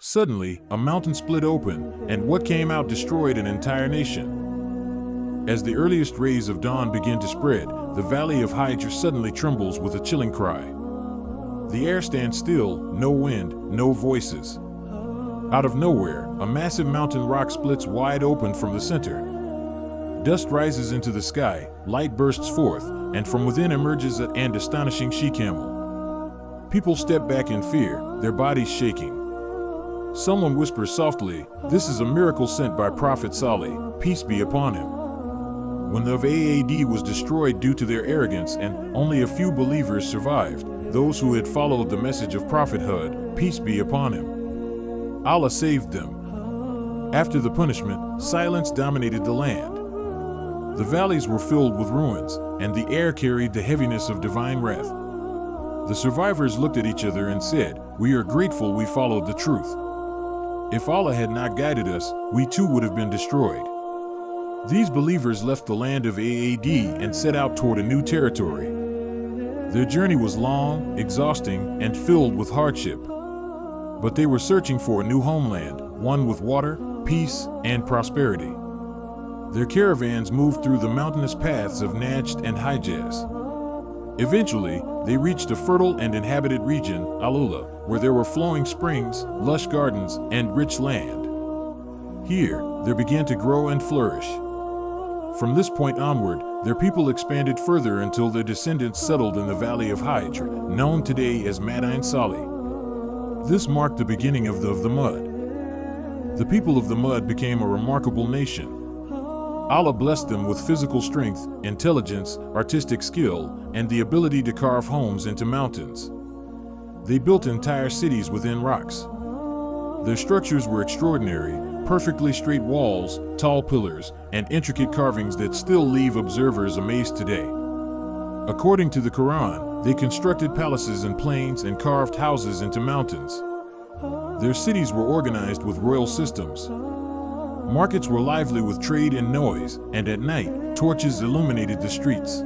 Suddenly, a mountain split open, and what came out destroyed an entire nation. As the earliest rays of dawn begin to spread, the valley of Hijr suddenly trembles with a chilling cry. The air stands still, no wind, no voices. Out of nowhere, a massive mountain rock splits wide open from the center. Dust rises into the sky, light bursts forth, and from within emerges an astonishing she-camel. People step back in fear, their bodies shaking. Someone whispers softly, "This is a miracle sent by Prophet Salih, peace be upon him." When the Aad was destroyed due to their arrogance and only a few believers survived, those who had followed the message of Prophethood, peace be upon him, Allah saved them. After the punishment, silence dominated the land. The valleys were filled with ruins, and the air carried the heaviness of divine wrath. The survivors looked at each other and said, "We are grateful we followed the truth. If Allah had not guided us, we too would have been destroyed." These believers left the land of Aad and set out toward a new territory. Their journey was long, exhausting, and filled with hardship. But they were searching for a new homeland, one with water, peace, and prosperity. Their caravans moved through the mountainous paths of Najd and Hijaz. Eventually, they reached a fertile and inhabited region, Alula, where there were flowing springs, lush gardens, and rich land. Here, they began to grow and flourish. From this point onward, their people expanded further until their descendants settled in the valley of Hijr, known today as Madain Salih. This marked the beginning of the Mud. The people of the Mud became a remarkable nation. Allah blessed them with physical strength, intelligence, artistic skill, and the ability to carve homes into mountains. They built entire cities within rocks. Their structures were extraordinary, perfectly straight walls, tall pillars, and intricate carvings that still leave observers amazed today. According to the Quran, they constructed palaces in plains and carved houses into mountains. Their cities were organized with royal systems. Markets were lively with trade and noise, and at night, torches illuminated the streets.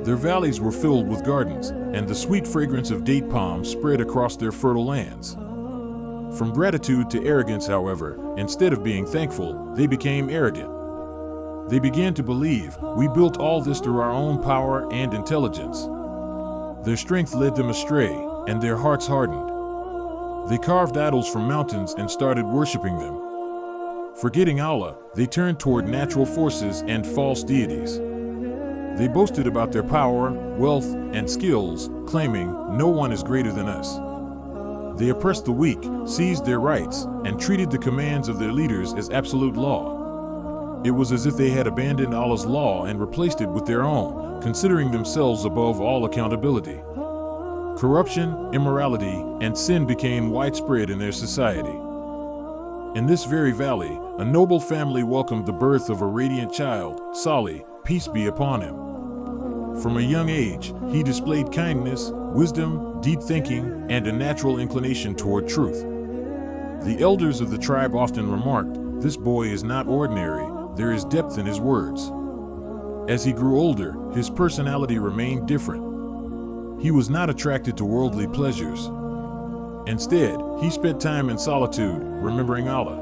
Their valleys were filled with gardens, and the sweet fragrance of date palms spread across their fertile lands. From gratitude to arrogance, however, instead of being thankful, they became arrogant. They began to believe, "We built all this through our own power and intelligence." Their strength led them astray, and their hearts hardened. They carved idols from mountains and started worshiping them. Forgetting Allah, they turned toward natural forces and false deities. They boasted about their power, wealth, and skills, claiming, "No one is greater than us." They oppressed the weak, seized their rights, and treated the commands of their leaders as absolute law. It was as if they had abandoned Allah's law and replaced it with their own, considering themselves above all accountability. Corruption, immorality, and sin became widespread in their society. In this very valley, a noble family welcomed the birth of a radiant child, Salih, peace be upon him. From a young age, he displayed kindness, wisdom, deep thinking, and a natural inclination toward truth. The elders of the tribe often remarked, "This boy is not ordinary, there is depth in his words." As he grew older, his personality remained different. He was not attracted to worldly pleasures. Instead, he spent time in solitude, remembering Allah.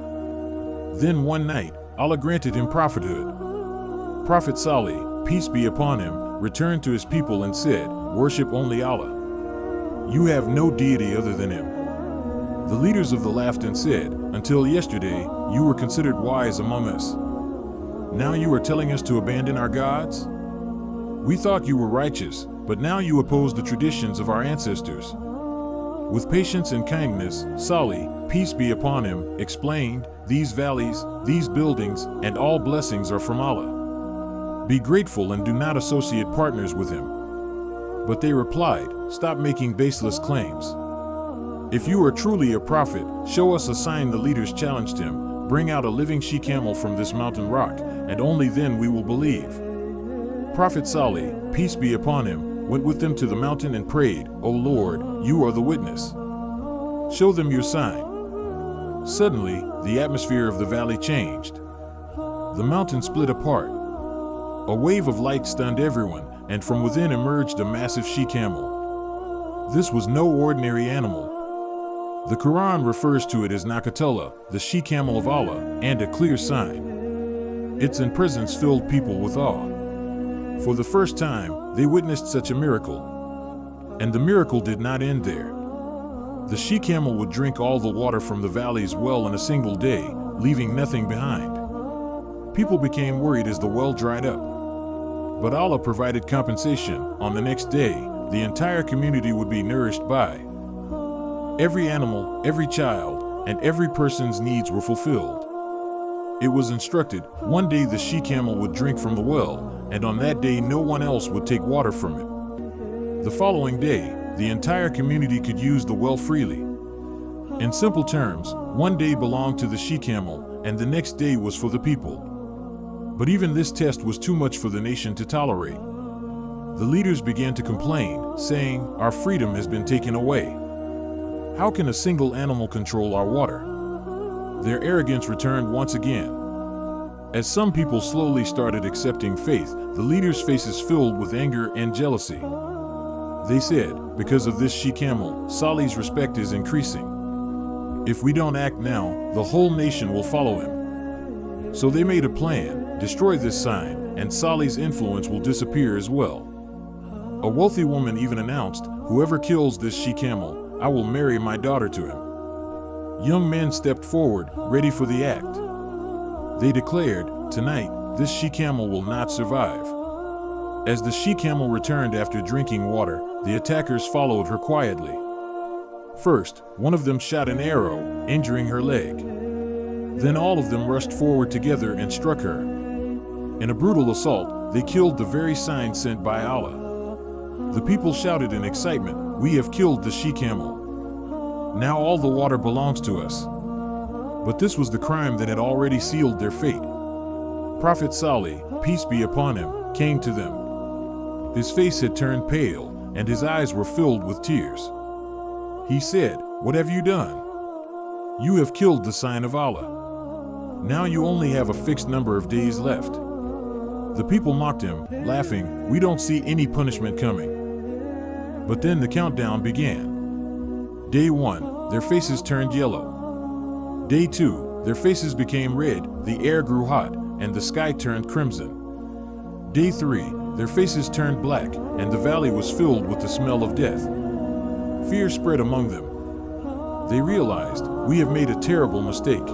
Then one night, Allah granted him prophethood. Prophet Salih, peace be upon him, returned to his people and said, "Worship only Allah. You have no deity other than him." The leaders of the laughed and said, "Until yesterday, you were considered wise among us. Now you are telling us to abandon our gods? We thought you were righteous, but now you oppose the traditions of our ancestors." With patience and kindness, Salih, peace be upon him, explained, "These valleys, these buildings, and all blessings are from Allah. Be grateful and do not associate partners with him." But they replied, "Stop making baseless claims. If you are truly a prophet, show us a sign." The leaders challenged him, "Bring out a living she-camel from this mountain rock, and only then we will believe." Prophet Salih, peace be upon him, went with them to the mountain and prayed, "O Lord, you are the witness. Show them your sign." Suddenly, the atmosphere of the valley changed. The mountain split apart. A wave of light stunned everyone, and from within emerged a massive she-camel. This was no ordinary animal. The Quran refers to it as Naqatullah, the she-camel of Allah, and a clear sign. Its presence filled people with awe. For the first time, they witnessed such a miracle. And the miracle did not end there. The she-camel would drink all the water from the valley's well in a single day, leaving nothing behind. People became worried as the well dried up. But Allah provided compensation. On the next day, the entire community would be nourished by. Every animal, every child, and every person's needs were fulfilled. It was instructed, one day the she-camel would drink from the well, and on that day no one else would take water from it. The following day, the entire community could use the well freely. In simple terms, one day belonged to the she-camel, and the next day was for the people. But even this test was too much for the nation to tolerate. The leaders began to complain, saying, "Our freedom has been taken away. How can a single animal control our water?" Their arrogance returned once again. As some people slowly started accepting faith, the leaders' faces filled with anger and jealousy. They said, "Because of this she-camel, Salih's respect is increasing. If we don't act now, the whole nation will follow him." So they made a plan: destroy this sign, and Salih's influence will disappear as well. A wealthy woman even announced, "Whoever kills this she-camel, I will marry my daughter to him." Young men stepped forward, ready for the act. They declared, "Tonight, this she-camel will not survive." As the she-camel returned after drinking water, the attackers followed her quietly. First, one of them shot an arrow, injuring her leg. Then all of them rushed forward together and struck her. In a brutal assault, they killed the very sign sent by Allah. The people shouted in excitement, "We have killed the she-camel. Now all the water belongs to us." But this was the crime that had already sealed their fate. Prophet Salih, peace be upon him, came to them. His face had turned pale, and his eyes were filled with tears. He said, "What have you done? You have killed the sign of Allah. Now you only have a fixed number of days left." The people mocked him, laughing, "We don't see any punishment coming." But then the countdown began. Day 1, their faces turned yellow. Day 2, their faces became red, the air grew hot, and the sky turned crimson. Day 3, their faces turned black, and the valley was filled with the smell of death. Fear spread among them. They realized, "We have made a terrible mistake."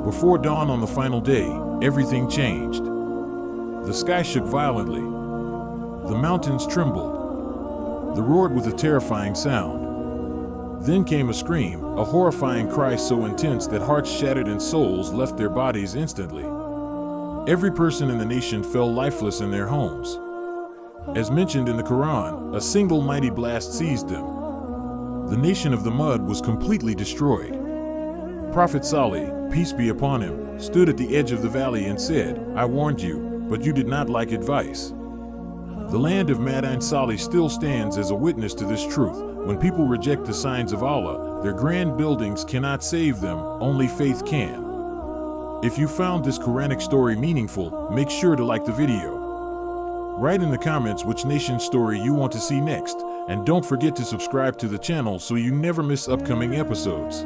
Before dawn on the final day, everything changed. The sky shook violently. The mountains trembled. The roared with a terrifying sound. Then came a scream, a horrifying cry so intense that hearts shattered and souls left their bodies instantly. Every person in the nation fell lifeless in their homes. As mentioned in the Quran, a single mighty blast seized them. The nation of the mud was completely destroyed. Prophet Salih, peace be upon him, stood at the edge of the valley and said, "I warned you, but you did not like advice." The land of Madain Salih still stands as a witness to this truth. When people reject the signs of Allah, their grand buildings cannot save them, only faith can. If you found this Quranic story meaningful, make sure to like the video. Write in the comments which nation story you want to see next, and don't forget to subscribe to the channel so you never miss upcoming episodes.